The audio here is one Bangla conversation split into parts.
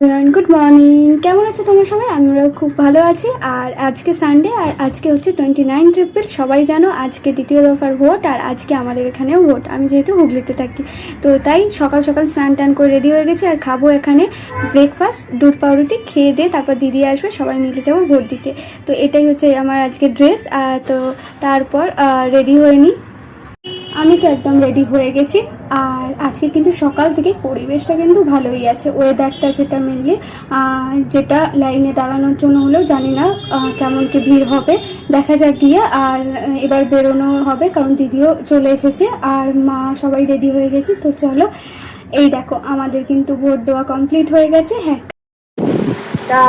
গুড মর্নিং, কেমন আছো তোমরা সবাই? আমরা খুব ভালো আছি। আর আজকে সানডে, আর আজকে হচ্ছে 29 এপ্রিল। সবাই জানো আজকে দ্বিতীয় দফার ভোট, আর আজকে আমাদের এখানেও ভোট। আমি যেহেতু হুগলিতে থাকি, তো তাই সকাল সকাল স্নান টান করে রেডি হয়ে গেছি। আর খাবো এখানে ব্রেকফাস্ট, দুধ পাউরুটি খেয়ে দিয়ে তারপর দিদি আসবে, সবাই মিলে যাবো ভোট দিতে। তো এটাই হচ্ছে আমার আজকে ড্রেস। তো তারপর রেডি হয়ে নিই। আমি তো একদম রেডি হয়ে গেছি। আর আজকে কিন্তু সকাল থেকে পরিবেশটা কিন্তু ভালোই আছে, ওয়েদারটা যেটা মেনলি, যেটা লাইনে দাঁড়ানোর জন্য হলেও জানি না কেমন কি ভিড় হবে, দেখা যাক গিয়ে। আর এবার বেরোনো হবে কারণ দিদিও চলে এসেছে আর মা সবাই রেডি হয়ে গেছে। তো চলো, এই দেখো আমাদের কিন্তু ভোট দেওয়া কমপ্লিট হয়ে গেছে। হ্যাঁ, তা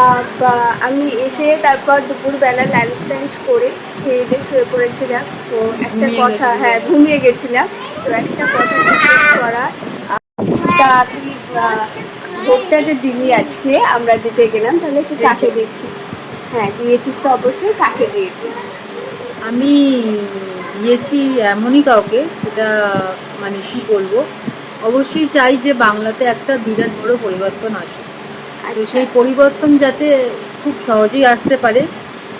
আমি এসে তারপর দুপুরবেলা লাঞ্চ টাঞ্চ করে খেয়ে দিয়ে শুয়ে পড়েছিলাম। তো একটা কথা, হ্যাঁ ঘুমিয়ে গেছিলাম। তো একটা কথা জিজ্ঞেস করা, তা তুই ভোটটা যে দিলি আজকে আমরা দিতে গেলাম, তাহলে তুই কাকে দিচ্ছিস? হ্যাঁ দিয়েছিস তো অবশ্যই, কাকে দিয়েছিস? আমি দিয়েছি এমনই কাউকে, সেটা মানে কি বলবো, অবশ্যই চাই যে বাংলাতে একটা বিরাট বড় পরিবর্তন আসে। তো সেই পরিবর্তন যাতে খুব সহজেই আসতে পারে,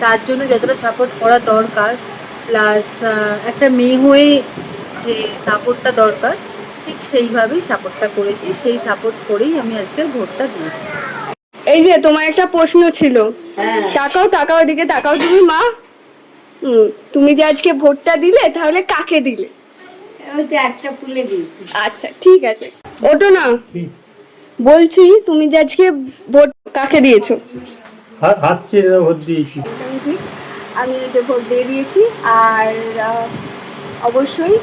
তার জন্য যতটা সাপোর্ট করা দরকার, প্লাস একটা মেয়ে হয়ে যে সাপোর্টটা দরকার, ঠিক সেইভাবেই সাপোর্টটা করেছি। সেই সাপোর্ট করেই আমি আজকের ভোটটা দিয়েছি। এই যে তোমার একটা প্রশ্ন ছিল, তাকাও তাকাও এদিকে তাকাও তুমি মা। তুমি যে আজকে ভোটটা দিলে, তাহলে কাকে দিলে? একটা ফুলে দিয়েছি। আচ্ছা ঠিক আছে, ওটো না, বলছি তুমি যে আজকে ভোট কাকে দিয়েছো? হাত চেয়ে ভোট দিয়েছি। আমি এই যে ভোট দিয়ে দিয়েছি। আর অবশ্যই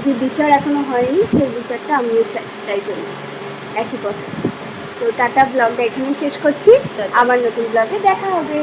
যে বিচার এখনো হয়নি, সেই বিচারটা আমিও চাই, তাই জন্য একই কথা। তো টাটা, ব্লগটা এখানেই শেষ করছি। আবার নতুন ব্লগে দেখা হবে।